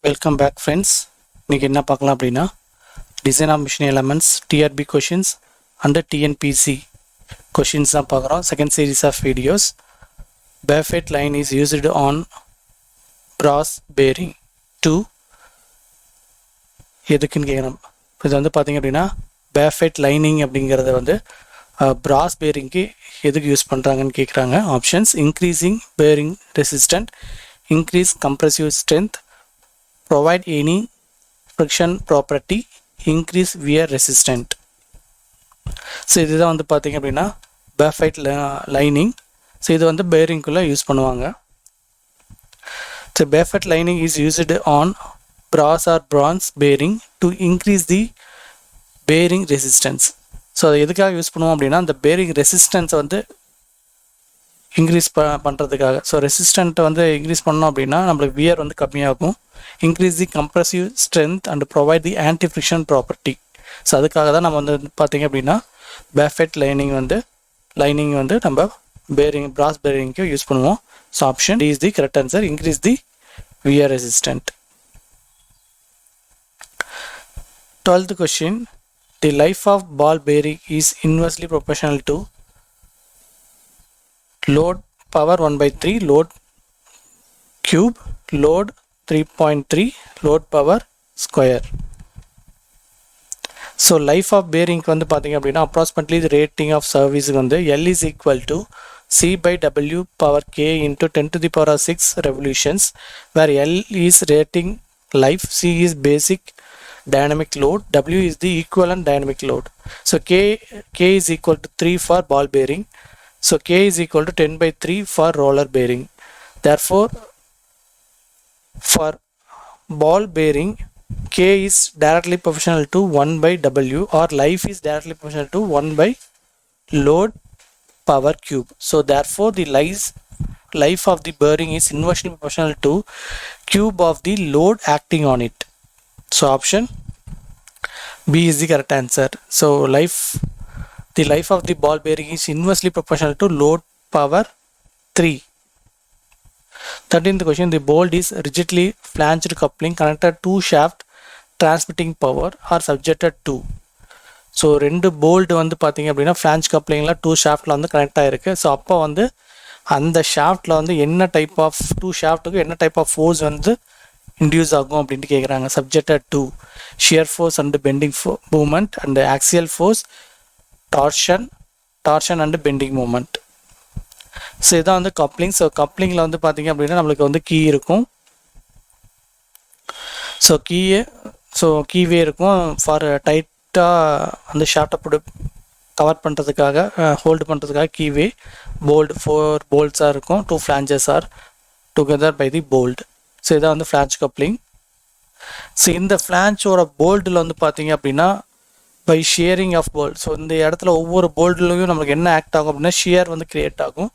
Welcome back friends. இன்றைக்கி என்ன பார்க்கலாம் அப்படின்னா design of machine elements TRB questions and TNPSC questions தான் பார்க்குறோம். Second series of videos. Babbitt line is used on brass bearing to எதுக்குன்னு கேட்குறோம். இது வந்து பார்த்திங்க அப்படின்னா பேஃபெட் லைனிங் அப்படிங்கிறத வந்து பிராஸ் பேரிங்க்கு எதுக்கு யூஸ் பண்ணுறாங்கன்னு கேட்குறாங்க. Options: increasing bearing resistant, increase compressive strength, provide any friction property, increase wear resistant. So இதுதான் வந்து பார்த்தீங்க அப்படின்னா பேஃபைட் லைனிங். ஸோ இது வந்து பேரிங்குள்ளே யூஸ் பண்ணுவாங்க. So babbitt lining is used on brass or bronze bearing to increase the bearing resistance. So அதை எதுக்காக யூஸ் பண்ணுவோம் அப்படின்னா அந்த பேரிங் ரெசிஸ்டன்ஸை வந்து இன்க்ரீஸ் பண்ணுறதுக்காக. ஸோ ரெசிஸ்டண்ட்டை வந்து இன்க்ரீஸ் பண்ணோம் அப்படின்னா நம்மளுக்கு வியர் வந்து கம்மியாகும். Increase the compressive strength and provide the anti friction property. So அதுக்காக தான் நம்ம வந்து பார்த்திங்க அப்படின்னா பேஃபெட் லைனிங் வந்து நம்ம பேரிங் பிராஸ் பேரிங்க்கு யூஸ் பண்ணுவோம். So option D is the correct answer. Increase the wear resistant. 12th question. The life of ball bearing is inversely proportional to load power 1/3, load cube, load 3.3, load power square. So life of bearing வந்து பார்த்தீங்க அப்படின்னா approximately the rating of service வந்து L is equal to C by W power K into 10 to the power 6 revolutions, where L is rating life, C is basic dynamic load, W is the equivalent dynamic load. So K is equal to 3 for ball bearing. So K is equal to 10/3 for roller bearing. Therefore, for ball bearing, K is directly proportional to 1/W, or life is directly proportional to 1 by load power cube. So therefore, the life of the bearing is inversely proportional to cube of the load acting on it. So option B is the correct answer. So the life of the ball bearing is inversely proportional to load power 3. 13th question. The bolt is rigidly flanged coupling connected to shaft transmitting power or subjected to. So ரெண்டு bolt வந்து பார்த்தீங்க அப்படின்னா flange கப்ளிங்கில் 2 ஷாஃப்டில் வந்து connect ஆகிருக்கு. So அப்போ வந்து அந்த ஷாஃப்டில் வந்து என்ன டைப் ஆஃப் 2 ஷாஃப்ட்டுக்கு என்ன டைப் ஆஃப் ஃபோர்ஸ் வந்து இன்டியூஸ் ஆகும் அப்படின்ட்டு கேட்குறாங்க. Subjected to shear force and bending moment and axial force, torsion and bending moment. So இதான் வந்து கப்ளிங். ஸோ கப்ளிங்கில் வந்து பார்த்தீங்க அப்படின்னா நம்மளுக்கு வந்து கீ இருக்கும். ஸோ கீவே இருக்கும் ஃபார் டைட்டாக அந்த ஷார்ட்டை கவர் பண்ணுறதுக்காக, ஹோல்டு பண்ணுறதுக்காக கீவே. போல்டு 4 போல்ட்ஸாக இருக்கும். 2 flanges are together by the bolt. So இதான் வந்து ஃப்ளான்ச் கப்ளிங். ஸோ இந்த ஃப்ளான்ச்சோட போல்டில் வந்து பார்த்தீங்க அப்படின்னா by shearing of bolt. So இந்த இடத்துல ஒவ்வொரு போல்ட்லையும் நம்மளுக்கு என்ன ஆக்ட் ஆகும் அப்படின்னா ஷியர் வந்து கிரியேட் ஆகும்.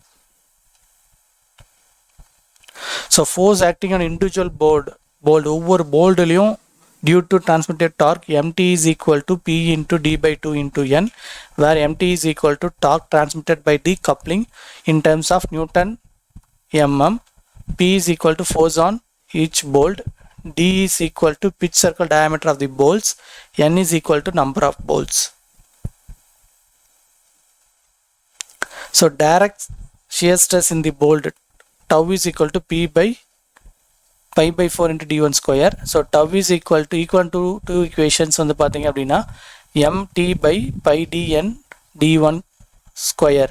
So force acting on individual bolt ஒவ்வொரு போல்டுலையும் due to transmitted torque, mt is equal to p into d/2 into n, where mt is equal to torque transmitted by the coupling in terms of Newton mm, p is equal to force on each bolt, d is equal to pitch circle diameter of the bolts, n is equal to number of bolts. So direct shear stress in the bolt tau is equal to p by pi by 4 into d1 square. So tau is equal to two equations வந்து பார்த்தீங்க அப்படின்னா mt by pi dn d1 square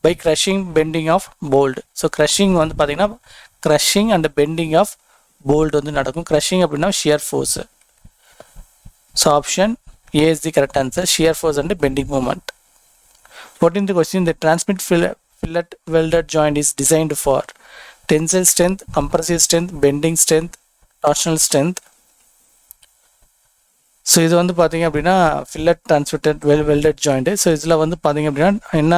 by crushing bending of bolt. So crushing வந்து பார்த்தீங்கன்னா crushing and bending of bolt வந்து நடக்கும். crushing அப்படின்னா shear force. So option A is the correct answer. shear force and bending moment. 14th question. The transmit fillet welded joint is designed for tensile strength, compressive strength, bending strength, torsional strength. So இது வந்து பார்த்தீங்க அப்படின்னா fillet transmitted welded joint. So இதில் வந்து பார்த்தீங்க அப்படின்னா என்ன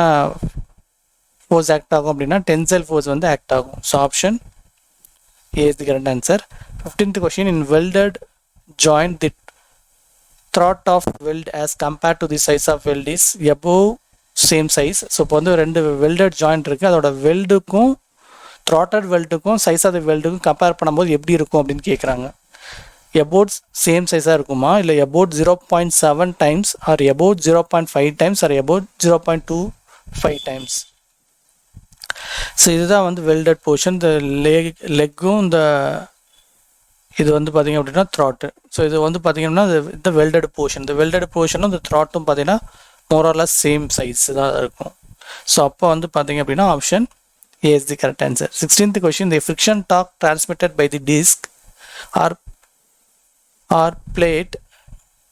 force act ஆகும் அப்படின்னா டென்சைல் ஃபோர்ஸ் வந்து ஆக்ட் ஆகும். So option A is the correct answer. 15th question. In welded joint, the throat of weld as compared to the size of weld is above same size. So இப்போ வந்து 2 welded joint இருக்குது. அதோட வெல்டுக்கும் த்ராட்டட் வெல்ட்டுக்கும் size of the வெல்ட்டுக்கும் compare பண்ணும்போது எப்படி இருக்கும் அப்படின்னு கேட்குறாங்க. about same சைஸாக இருக்குமா இல்லை about 0.7 times or about 0.5 times or about 0.25 times. So இதுதான் வந்து வெல்டட் போர்ஷன். இந்த லெக்கும் இந்த இது வந்து பார்த்திங்க அப்படின்னா த்ராட்டு. ஸோ இது வந்து பார்த்திங்கன்னா இந்த வெல்டட் போர்ஷன், இந்த வெல்டட் போர்ஷனும் இந்த த்ராட்டும் பார்த்திங்கன்னா மோரலஸ் சேம் சைஸ் தான் இருக்கும். ஸோ அப்போ வந்து பார்த்திங்க அப்படின்னா option A is the correct answer. 16th question, the friction torque transmitted by the disc or plate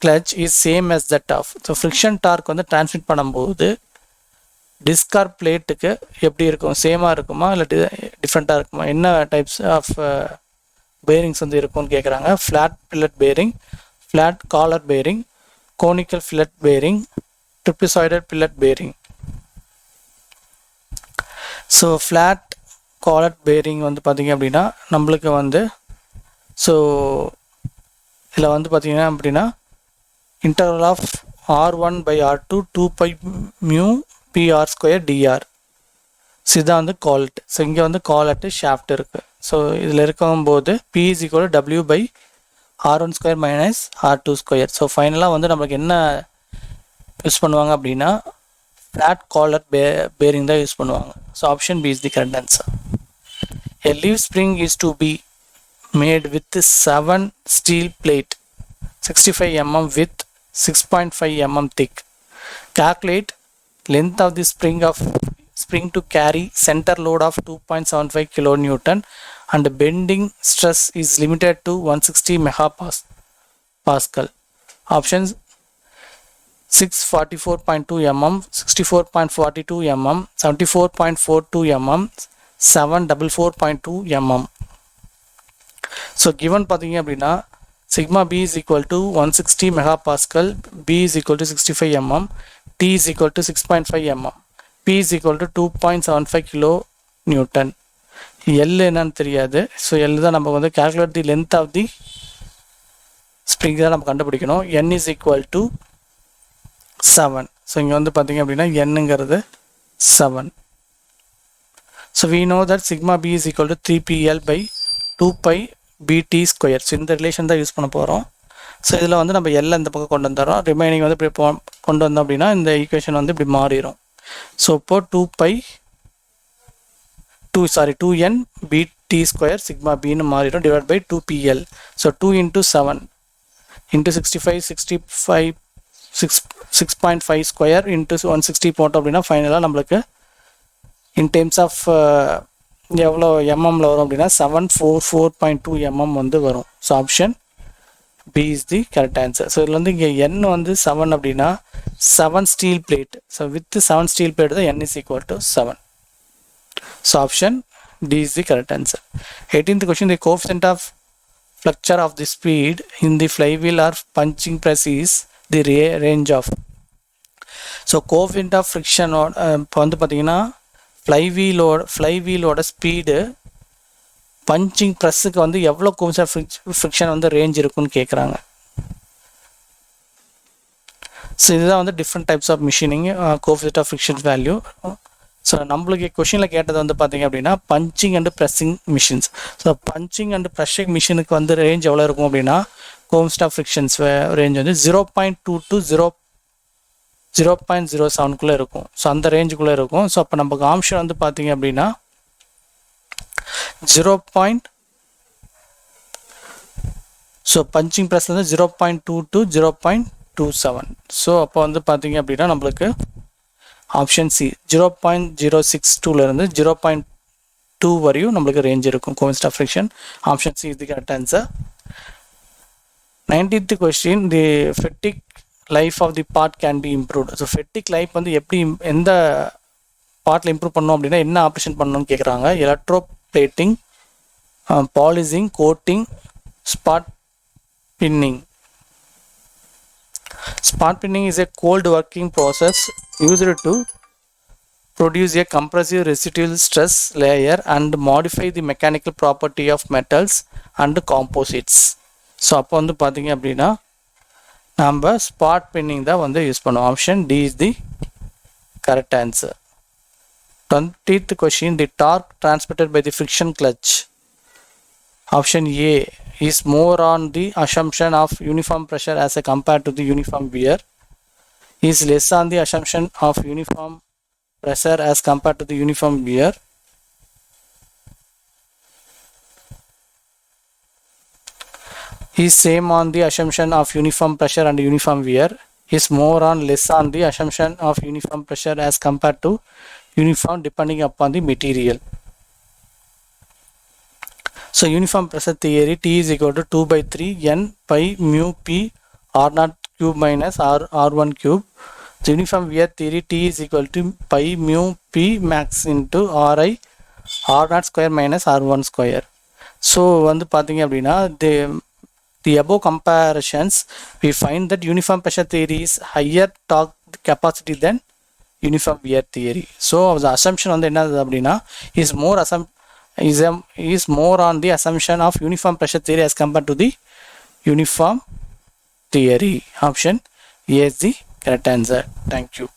clutch is same as that of. So friction torque வந்து transmit பண்ணும்போது டிஸ்க் ஆர் பிளேட்டுக்கு எப்படி இருக்கும், சேமாக இருக்குமா இல்லை டிஃப்ரெண்ட்டாக இருக்குமா, என்ன டைப்ஸ் ஆஃப் பேரிங்ஸ் வந்து இருக்கும்னு கேட்குறாங்க. Flat fillet bearing, flat collar bearing, conical fillet bearing, trapezoidal fillet bearing. So flat collar bearing வந்து பார்த்திங்க அப்படின்னா நம்மளுக்கு வந்து ஸோ இதில் வந்து பார்த்திங்கன்னா அப்படின்னா interval of R1/R2 2π μ PR square DR. So இதான் வந்து காலட். ஸோ இங்கே வந்து காலட்டு ஷாஃப்ட் இருக்குது. ஸோ இதில் இருக்கும்போது P is equal to W/R1 square minus R2 square. So ஃபைனலாக வந்து நம்மளுக்கு என்ன யூஸ் பண்ணுவாங்க அப்படின்னா ஃப்ளாட் காலர் பேரிங் தான் யூஸ் பண்ணுவாங்க. So option B is the correct answer. A leaf spring is to be made with 7 steel plate 65 mm width 6.5 mm thick. Calculate length of the spring to carry center load of 2.75 kilonewton and bending stress is limited to 160 megapascal. Options 644.2 mm, 64.42 mm, 74.42 mm, 744.2 mm. So given பார்த்தீங்க அப்படின்னா sigma B is equal to 160 megapascal, B is equal to 65 mm, T is equal to 6.5 mm, P is equal to 2.75 kilo Newton. L என்னன்னு தெரியாது. So L தான் நம்ம வந்து calculate the length of the spring தான் நம்ம கண்டுபிடிக்கணும். N is equal to 7. So இங்கே வந்து பார்த்தீங்க அப்படின்னா Nங்கிறது 7. So we know that sigma B is equal to 3PL by 2pi BT square. So இந்த ரிலேஷன் தான் யூஸ் பண்ண போகிறோம். ஸோ இதில் வந்து நம்ம L இந்த பக்கம் கொண்டு வந்துடுறோம், ரிமைனிங் வந்து இப்படி கொண்டு வந்தோம் அப்படின்னா இந்த ஈக்குவேஷன் வந்து இப்படி மாறிடும். ஸோ இப்போது 2n BT ஸ்கொயர் சிக்மா பின்னு மாறிடும் divide by 2PL. So 2 into 7 into 65 6.5 square into 160 போட்டோம் அப்படின்னா ஃபைனலாக நம்மளுக்கு இன் டேர்ம்ஸ் ஆஃப் எவ்வளோ எம்எம்ல வரும் அப்படின்னா 744.2 mm வந்து வரும். So option B is the correct answer. So இதில் வந்து இங்கே N வந்து 7 அப்படின்னா 7 steel plate. So with 7 steel plate தான் N is equal to 7. So option D is the correct answer. 18th question, the coefficient of fluctuation of the speed in the flywheel or punching press is the range of. So coefficient of friction இப்போ வந்து பார்த்தீங்கன்னா ஃப்ளைவீலோட speed punching ப்ரெஸ்ஸுக்கு வந்து எவ்வளோ coefficient friction வந்து range இருக்குன்னு கேட்குறாங்க. So இதுதான் வந்து different types of machining coefficient of friction value. So நம்மளுக்கு கொஷினில் கேட்டது வந்து பார்த்தீங்க அப்படின்னா punching and pressing machines. So punching and pressing மிஷினுக்கு வந்து ரேஞ்ச் எவ்வளோ இருக்கும் அப்படின்னா கோஎஃபிஷியன்ட் ஆஃப் ஃப்ரிக்ஷன்ஸ் ரேஞ்ச் வந்து 0.2 to 0.07 இருக்கும். ஸோ அந்த ரேஞ்சுக்குள்ளே இருக்கும். ஸோ அப்போ நமக்கு ஆப்ஷன் வந்து பார்த்தீங்க அப்படின்னா 0. ஸோ பஞ்சிங் ப்ரெஸ் வந்து 0.2 to 0.27. ஸோ அப்போ வந்து பார்த்தீங்க அப்படின்னா நம்மளுக்கு ஆப்ஷன் C 0.062 0.2 வரையும் நம்மளுக்கு ரேஞ்ச் இருக்கும் coefficient of friction. Option C is the correct answer. 19th question, the fatigue life of the part can be improved. So fatigue life வந்து எப்படி எந்த பார்ட்டில் இம்ப்ரூவ் பண்ணோம் அப்படின்னா என்ன ஆப்ரேஷன் பண்ணணும்னு கேட்குறாங்க. Electro plating, policing, coating, spot pinning. Spot pinning is a cold working process used to produce a compressive residual stress layer and modify the mechanical property of metals and composites. So அப்போ வந்து பார்த்தீங்க அப்படின்னா நம்ம spot pinning தான் வந்து use பண்ணுவோம். Option D is the correct answer. 20th question, the torque transmitted by the friction clutch. Option A is more on the assumption of uniform pressure as a compared to the uniform wear, is less on the assumption of uniform pressure as compared to the uniform wear, is same on the assumption of uniform pressure and uniform wear, is more on less on the assumption of uniform pressure as compared to uniform depending upon the material. So uniform pressure theory, T is equal to 2 by 3 N pi mu P R0 cube minus R1 cube. So uniform wear theory, T is equal to pi mu P max into Ri R0 square minus R1 square. So வந்து பார்த்தீங்க அப்படின்னா the above comparisons we find that uniform pressure theory is higher torque capacity than uniform wear theory. So the assumption வந்து என்னது அப்படின்னா is more on the assumption of uniform pressure theory as compared to the uniform theory. Option A is the correct answer. Thank you.